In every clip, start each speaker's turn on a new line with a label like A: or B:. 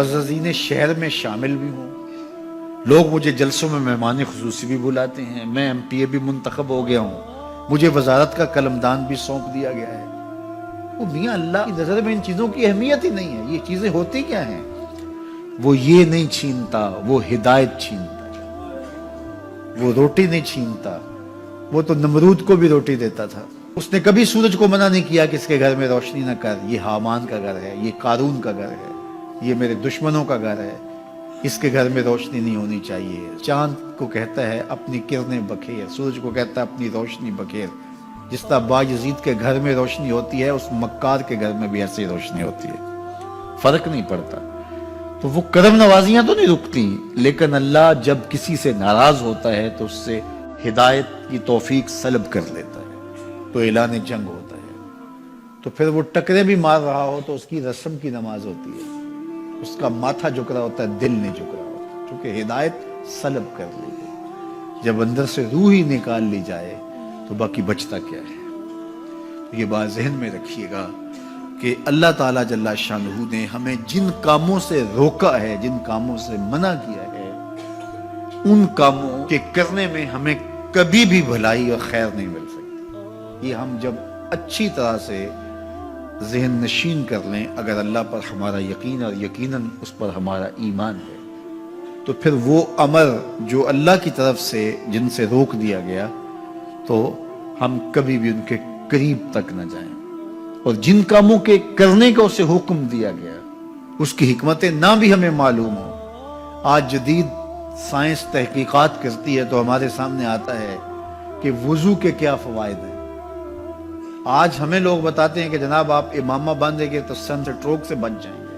A: معززین شہر میں شامل بھی ہوں، لوگ مجھے جلسوں میں مہمان خصوصی بھی بلاتے ہیں، میں ایم پی اے بھی منتخب ہو گیا ہوں، مجھے وزارت کا قلمدان بھی سونپ دیا گیا ہے۔ وہ میاں اللہ کی نظر میں ان چیزوں کی اہمیت ہی نہیں ہے۔ یہ چیزیں ہوتی کیا ہیں؟ وہ یہ نہیں چھینتا، وہ ہدایت چھینتا ہے۔ وہ روٹی نہیں چھینتا، وہ تو نمرود کو بھی روٹی دیتا تھا۔ اس نے کبھی سورج کو منع نہیں کیا کہ اس کے گھر میں روشنی نہ کر، یہ حامان کا گھر ہے، یہ قارون کا گھر ہے، یہ میرے دشمنوں کا گھر ہے، اس کے گھر میں روشنی نہیں ہونی چاہیے۔ چاند کو کہتا ہے اپنی کرنیں بکھیر، سورج کو کہتا ہے اپنی روشنی بکھیر۔ جس طرح باجزید کے گھر میں روشنی ہوتی ہے، اس مکار کے گھر میں بھی ایسی روشنی ہوتی ہے، فرق نہیں پڑتا۔ تو وہ کرم نوازیاں تو نہیں رکتی، لیکن اللہ جب کسی سے ناراض ہوتا ہے تو اس سے ہدایت کی توفیق سلب کر لیتا ہے، تو اعلان جنگ ہوتا ہے۔ تو پھر وہ ٹکرے بھی مار رہا ہو تو اس کی رسم کی نماز ہوتی ہے، اس کا ماتھا جھک رہا ہوتا ہے، دل نہیں جھک رہا ہوتا، کیونکہ ہدایت سلب کر لی گئی۔ جب اندر سے روح ہی نکال لی جائے تو باقی بچتا کیا ہے؟ یہ بات ذہن میں رکھیے گا کہ اللہ تعالیٰ جل شانہ نے ہمیں جن کاموں سے روکا ہے، جن کاموں سے منع کیا ہے، ان کاموں کے کرنے میں ہمیں کبھی بھی بھلائی اور خیر نہیں مل سکتی۔ یہ ہم جب اچھی طرح سے ذہن نشین کر لیں، اگر اللہ پر ہمارا یقین اور یقیناً اس پر ہمارا ایمان ہے، تو پھر وہ امر جو اللہ کی طرف سے جن سے روک دیا گیا، تو ہم کبھی بھی ان کے قریب تک نہ جائیں، اور جن کاموں کے کرنے کا اسے حکم دیا گیا اس کی حکمتیں نہ بھی ہمیں معلوم ہو۔ آج جدید سائنس تحقیقات کرتی ہے تو ہمارے سامنے آتا ہے کہ وضو کے کیا فوائد ہیں۔ آج ہمیں لوگ بتاتے ہیں کہ جناب آپ امامہ باندھیں گے تو سن سٹروک سے بچ جائیں گے۔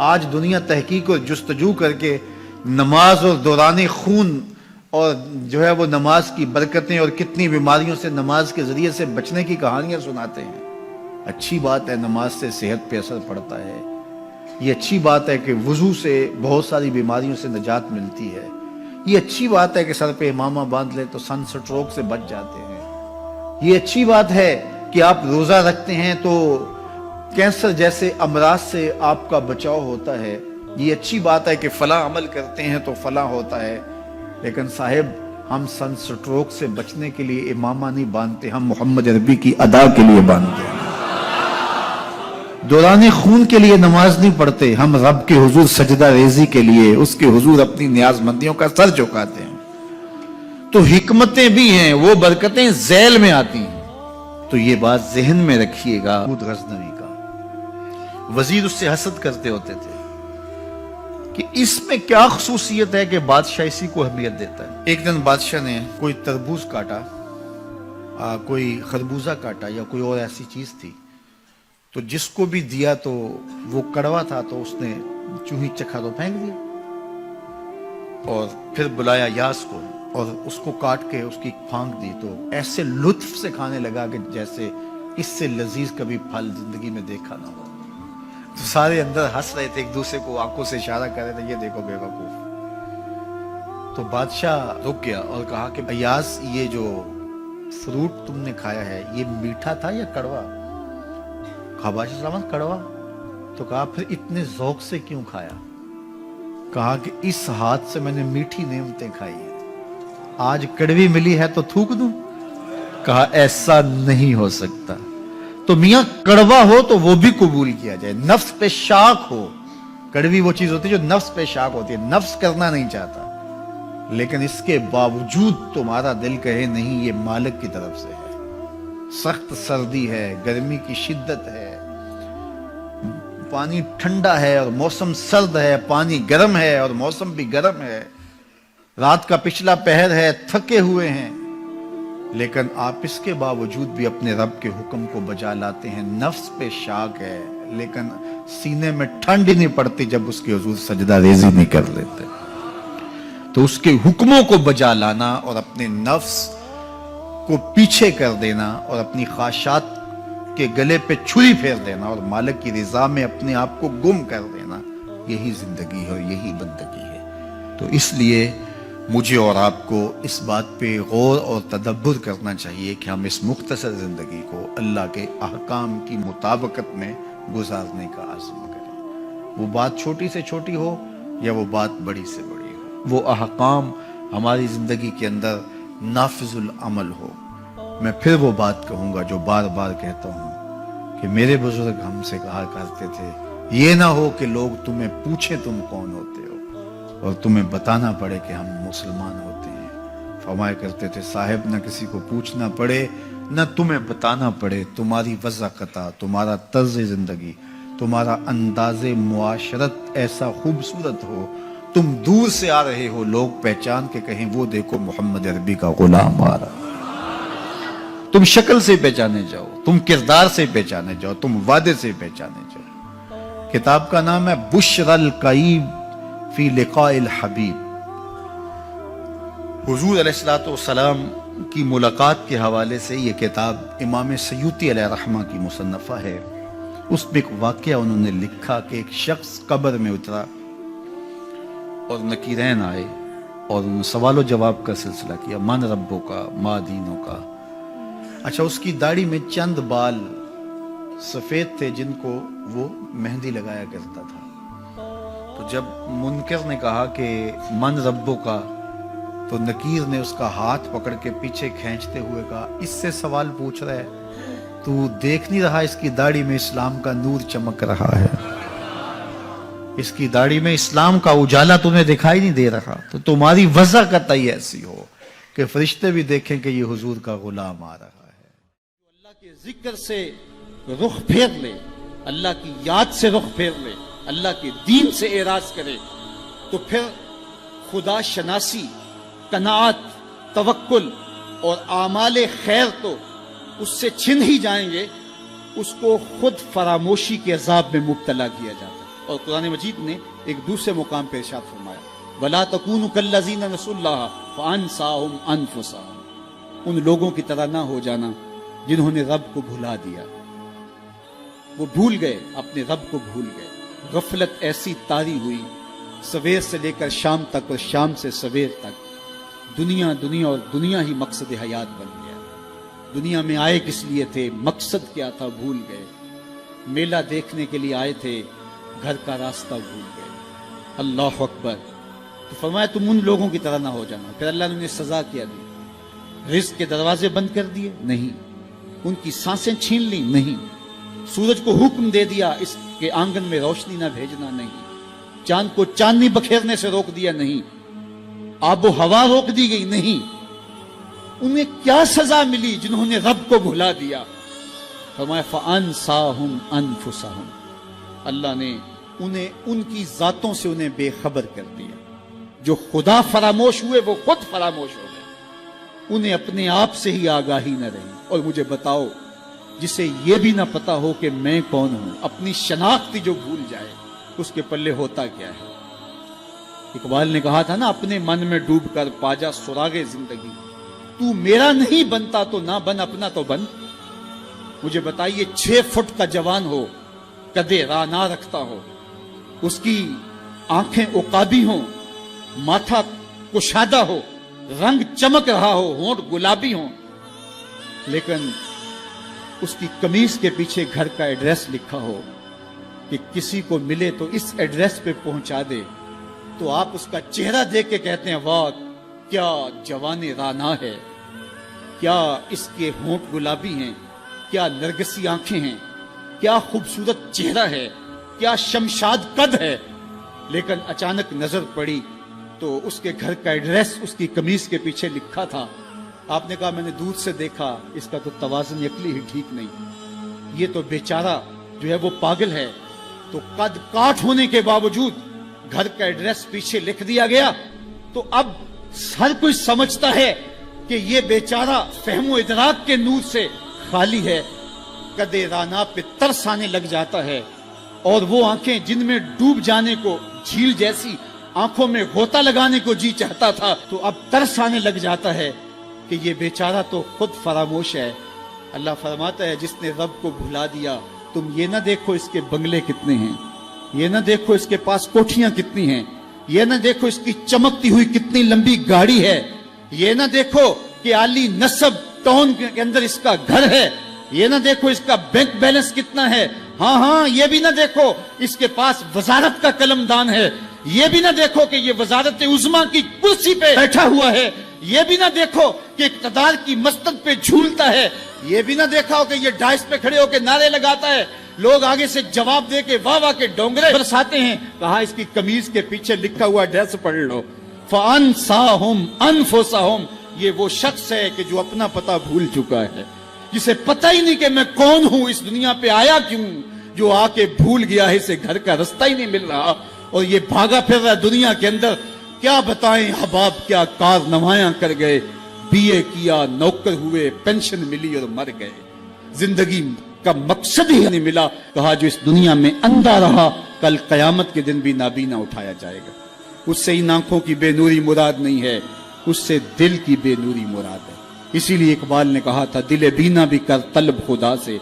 A: آج دنیا تحقیق اور جستجو کر کے نماز اور دوران خون اور جو ہے وہ نماز کی برکتیں اور کتنی بیماریوں سے نماز کے ذریعے سے بچنے کی کہانیاں سناتے ہیں۔ اچھی بات ہے، نماز سے صحت پہ اثر پڑتا ہے۔ یہ اچھی بات ہے کہ وضو سے بہت ساری بیماریوں سے نجات ملتی ہے۔ یہ اچھی بات ہے کہ سر پہ امامہ باندھ لے تو سن سٹروک سے بچ جاتے ہیں۔ یہ اچھی بات ہے کہ آپ روزہ رکھتے ہیں تو کینسر جیسے امراض سے آپ کا بچاؤ ہوتا ہے۔ یہ اچھی بات ہے کہ فلاں عمل کرتے ہیں تو فلاں ہوتا ہے، لیکن صاحب ہم سن سٹروک سے بچنے کے لیے امامہ نہیں باندھتے، ہم محمد عربی کی ادا کے لیے باندھتے ہیں۔ دوران خون کے لیے نماز نہیں پڑھتے، ہم رب کے حضور سجدہ ریزی کے لیے اس کے حضور اپنی نیاز مندیوں کا سر جھکاتے ہیں۔ تو حکمتیں بھی ہیں، وہ برکتیں ذیل میں آتی ہیں۔ تو یہ بات ذہن میں رکھیے گا۔ غزنوی کا وزیر اس سے حسد کرتے ہوتے تھے کہ اس میں کیا خصوصیت ہے کہ بادشاہ اسی کو اہمیت دیتا ہے۔ ایک دن بادشاہ نے کوئی تربوز کاٹا، کوئی خربوزہ کاٹا یا کوئی اور ایسی چیز تھی، تو جس کو بھی دیا تو وہ کڑوا تھا، تو اس نے چوہی چکھا تو پھینک دیا، اور پھر بلایا یاس کو اور اس کو کاٹ کے اس کی پھانک دی، تو ایسے لطف سے کھانے لگا کہ جیسے اس سے لذیذ کبھی پھل زندگی میں دیکھا نہ ہو۔ تو سارے اندر ہنس رہے تھے، ایک دوسرے کو آنکھوں سے اشارہ کر رہے تھے، یہ دیکھو بے وقوف۔ تو بادشاہ رک گیا اور کہا کہ ایاز، یہ جو فروٹ تم نے کھایا ہے یہ میٹھا تھا یا کڑوا؟ کہا بادشاہ سلامت کڑوا۔ تو کہا پھر اتنے ذوق سے کیوں کھایا؟ کہا کہ اس ہاتھ سے میں نے میٹھی نعمتیں کھائی ہیں، آج کڑوی ملی ہے تو تھوک دوں؟ کہا ایسا نہیں ہو سکتا۔ تو میاں کڑوا ہو تو وہ بھی قبول کیا جائے، نفس پہ شاک ہو۔ کڑوی وہ چیز ہوتی ہے جو نفس پہ شاک ہوتی ہے، نفس کرنا نہیں چاہتا، لیکن اس کے باوجود تمہارا دل کہے نہیں، یہ مالک کی طرف سے ہے۔ سخت سردی ہے، گرمی کی شدت ہے، پانی ٹھنڈا ہے اور موسم سرد ہے، پانی گرم ہے اور موسم بھی گرم ہے، رات کا پچھلا پہر ہے، تھکے ہوئے ہیں، لیکن آپ اس کے باوجود بھی اپنے رب کے حکم کو بجا لاتے ہیں۔ نفس پہ شاک ہے، لیکن سینے میں ٹھنڈ ہی نہیں پڑتی جب اس کے حضور سجدہ ریزی نہیں کر لیتے۔ تو اس کے حکموں کو بجا لانا اور اپنے نفس کو پیچھے کر دینا اور اپنی خواہشات کے گلے پہ چھری پھیر دینا اور مالک کی رضا میں اپنے آپ کو گم کر دینا، یہی زندگی ہے اور یہی بندگی ہے۔ تو اس لیے مجھے اور آپ کو اس بات پہ غور اور تدبر کرنا چاہیے کہ ہم اس مختصر زندگی کو اللہ کے احکام کی مطابقت میں گزارنے کا عزم کریں۔ وہ بات چھوٹی سے چھوٹی ہو یا وہ بات بڑی سے بڑی ہو، وہ احکام ہماری زندگی کے اندر نافذ العمل ہو۔ میں پھر وہ بات کہوں گا جو بار بار کہتا ہوں کہ میرے بزرگ ہم سے کہا کرتے تھے، یہ نہ ہو کہ لوگ تمہیں پوچھیں تم کون ہوتے ہو اور تمہیں بتانا پڑے کہ ہم مسلمان ہوتے ہیں۔ فرمایا کرتے تھے صاحب نہ کسی کو پوچھنا پڑے نہ تمہیں بتانا پڑے، تمہاری وضاحت، تمہارا طرز زندگی، تمہارا انداز معاشرت ایسا خوبصورت ہو، تم دور سے آ رہے ہو لوگ پہچان کے کہیں وہ دیکھو محمد عربی کا غلام آ رہا۔ تم شکل سے پہچانے جاؤ، تم کردار سے پہچانے جاؤ، تم وعدے سے پہچانے جاؤ۔ کتاب کا نام ہے بشر القیب فی لقاء الحبیب۔ حضور علیہ السلام کی ملاقات کے حوالے سے یہ کتاب امام سیوطی علیہ رحمہ کی مصنفہ ہے۔ اس میں ایک واقعہ انہوں نے لکھا کہ ایک شخص قبر میں اترا اور نکیرین آئے اور انہوں نے سوال و جواب کا سلسلہ کیا، من ربوں کا، ما دینوں کا۔ اچھا، اس کی داڑھی میں چند بال سفید تھے جن کو وہ مہندی لگایا کرتا تھا۔ تو جب منکر نے کہا کہ من ربوں کا، تو نکیر نے اس کا ہاتھ پکڑ کے پیچھے کھینچتے ہوئے کہا اس سے سوال پوچھ رہا ہے، تو دیکھ نہیں رہا اس کی داڑھی میں اسلام کا نور چمک رہا ہے، اس کی داڑھی میں اسلام کا اجالا تمہیں دکھائی نہیں دے رہا؟ تو تمہاری وضاحت ایسی ہو کہ فرشتے بھی دیکھیں کہ یہ حضور کا غلام آ رہا ہے۔
B: اللہ کے ذکر سے رخ پھیر لے، اللہ کی یاد سے رخ پھیر لے، اللہ کے دین سے اعراض کرے، تو پھر خدا شناسی، قناعت، توکل اور اعمال خیر تو اس سے چھن ہی جائیں گے، اس کو خود فراموشی کے عذاب میں مبتلا کیا جاتا ہے۔ اور قرآن مجید نے ایک دوسرے مقام پہ ارشاد فرمایا وَلَا تَكُونُوا كَالَّذِينَ نَسُوا اللَّهَ فَأَنسَاهُمْ أَنفُسَهُمْ، ان لوگوں کی طرح نہ ہو جانا جنہوں نے رب کو بھلا دیا۔ وہ بھول گئے، اپنے رب کو بھول گئے، غفلت ایسی طاری ہوئی، سویر سے لے کر شام تک اور شام سے سویر تک دنیا دنیا اور دنیا ہی مقصد حیات بن گیا۔ دنیا میں آئے کس لیے تھے، مقصد کیا تھا، بھول گئے۔ میلہ دیکھنے کے لیے آئے تھے، گھر کا راستہ بھول گئے۔ اللہ اکبر۔ تو فرمایا تم ان لوگوں کی طرح نہ ہو جانا۔ پھر اللہ نے انہیں سزا کیا دی، رزق کے دروازے بند کر دیے؟ نہیں۔ ان کی سانسیں چھین لی؟ نہیں۔ سورج کو حکم دے دیا اس کے آنگن میں روشنی نہ بھیجنا؟ نہیں۔ چاند کو چاندنی بکھیرنے سے روک دیا؟ نہیں۔ آب و ہوا روک دی گئی؟ نہیں۔ انہیں کیا سزا ملی جنہوں نے رب کو بھلا دیا؟ فرمایا فَأَنسَاهُمْ أَنفُسَهُمْ، اللہ نے انہیں ان کی ذاتوں سے انہیں بے خبر کر دیا۔ جو خدا فراموش ہوئے وہ خود فراموش ہو گئے، انہیں اپنے آپ سے ہی آگاہی نہ رہی۔ اور مجھے بتاؤ، جسے یہ بھی نہ پتا ہو کہ میں کون ہوں، اپنی شناخت جو بھول جائے، اس کے پلے ہوتا کیا ہے؟ اقبال نے کہا تھا نا، اپنے من میں ڈوب کر پاجا سراغ زندگی، تو میرا نہیں بنتا تو نہ بن، اپنا تو بن۔ مجھے بتائیے 6 فٹ کا جوان ہو، قدے رانا رکھتا ہو، اس کی آنکھیں عقابی ہوں، ماتھا کشادہ ہو، رنگ چمک رہا ہو، ہونٹ گلابی ہوں، لیکن اس کی قمیص کے پیچھے گھر کا ایڈریس لکھا ہو کہ کسی کو ملے تو اس ایڈریس پہ پہنچا دے، تو آپ اس کا چہرہ دیکھ کے کہتے ہیں واہ کیا جوان رانا ہے، کیا اس کے ہونٹ گلابی ہیں، کیا نرگسی آنکھیں ہیں، کیا خوبصورت چہرہ ہے، کیا شمشاد قد ہے۔ لیکن اچانک نظر پڑی تو اس کے گھر کا ایڈریس اس کی قمیص کے پیچھے لکھا تھا۔ آپ نے کہا میں نے دور سے دیکھا، اس کا تو توازن عقلی ہی ٹھیک نہیں، یہ تو بیچارہ جو ہے وہ پاگل ہے۔ تو قد کاٹ ہونے کے باوجود گھر کا ایڈریس پیچھے لکھ دیا گیا، تو اب ہر کوئی سمجھتا ہے کہ یہ بیچارہ فہم و ادراک کے نور سے خالی ہے۔ قدِ رانا پہ ترس آنے لگ جاتا ہے، اور وہ آنکھیں جن میں ڈوب جانے کو، جھیل جیسی آنکھوں میں غوطہ لگانے کو جی چاہتا تھا، تو اب ترس آنے لگ جاتا ہے کہ یہ بیچارہ تو خود فراموش ہے۔ اللہ فرماتا ہے جس نے رب کو بھلا دیا، تم یہ نہ دیکھو اس کے بنگلے کتنے ہیں، یہ نہ دیکھو اس کے پاس کوٹھیاں کتنی ہیں، یہ نہ دیکھو اس کی چمکتی ہوئی کتنی لمبی گاڑی ہے، یہ نہ دیکھو کہ عالی نسب ٹاؤن کے اندر اس کا گھر ہے، یہ نہ دیکھو اس کا بینک بیلنس کتنا ہے، ہاں ہاں یہ بھی نہ دیکھو اس کے پاس وزارت کا قلم دان ہے، یہ بھی نہ دیکھو کہ یہ وزارت عظمیٰ کی کرسی پہ بیٹھا ہوا ہے، یہ بھی نہ دیکھو کہ اقتدار کی مستد پہ جھولتا ہے، یہ بھی نہ دیکھا ہو کہ یہ ڈائس پہ کھڑے ہو کے نعرے لگاتا ہے، لوگ آگے سے جواب دے کے واہ واہ کے ڈونگرے برساتے ہیں۔ کہا اس کی قمیض کے پیچھے لکھا ہوا ایڈریس پڑھ لو، فَأَنْسَاهُمْ أَنفُسَهُمْ، یہ وہ شخص ہے کہ جو اپنا پتہ بھول چکا ہے، جسے پتہ ہی نہیں کہ میں کون ہوں، اس دنیا پہ آیا کیوں، جو آ کے بھول گیا ہے، اسے گھر کا رستہ ہی نہیں مل رہا اور یہ بھاگا پھر رہا دنیا کے اندر۔ کیا بتائیں احباب کیا کارنامائیاں کر گئے، بی اے کیا، نوکر ہوئے، پینشن ملی اور مر گئے، زندگی کا مقصد ہی نہیں ملا۔ کہا جو اس دنیا میں اندھا رہا کل قیامت کے دن بھی نابینا اٹھایا جائے گا۔ اس سے ان آنکھوں کی بے نوری مراد نہیں ہے، اس سے دل کی بے نوری مراد ہے۔ اسی لیے اقبال نے کہا تھا دل بینا بھی کر طلب خدا سے،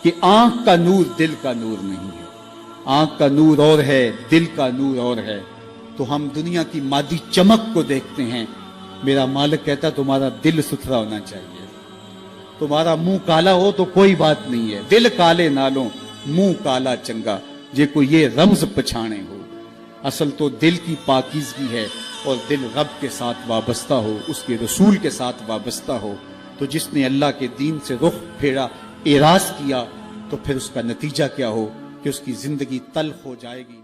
B: کہ آنکھ کا نور دل کا نور نہیں ہے، آنکھ کا نور اور ہے، دل کا نور اور ہے۔ تو ہم دنیا کی مادی چمک کو دیکھتے ہیں، میرا مالک کہتا تمہارا دل ستھرا ہونا چاہیے، تمہارا منہ کالا ہو تو کوئی بات نہیں ہے، دل کالے نالوں منہ کالا چنگا، جے کو یہ رمز پچھانے ہو۔ اصل تو دل کی پاکیزگی ہے، اور دل رب کے ساتھ وابستہ ہو، اس کے رسول کے ساتھ وابستہ ہو۔ تو جس نے اللہ کے دین سے رخ پھیرا، اعراض کیا، تو پھر اس کا نتیجہ کیا ہو کہ اس کی زندگی تلخ ہو جائے گی۔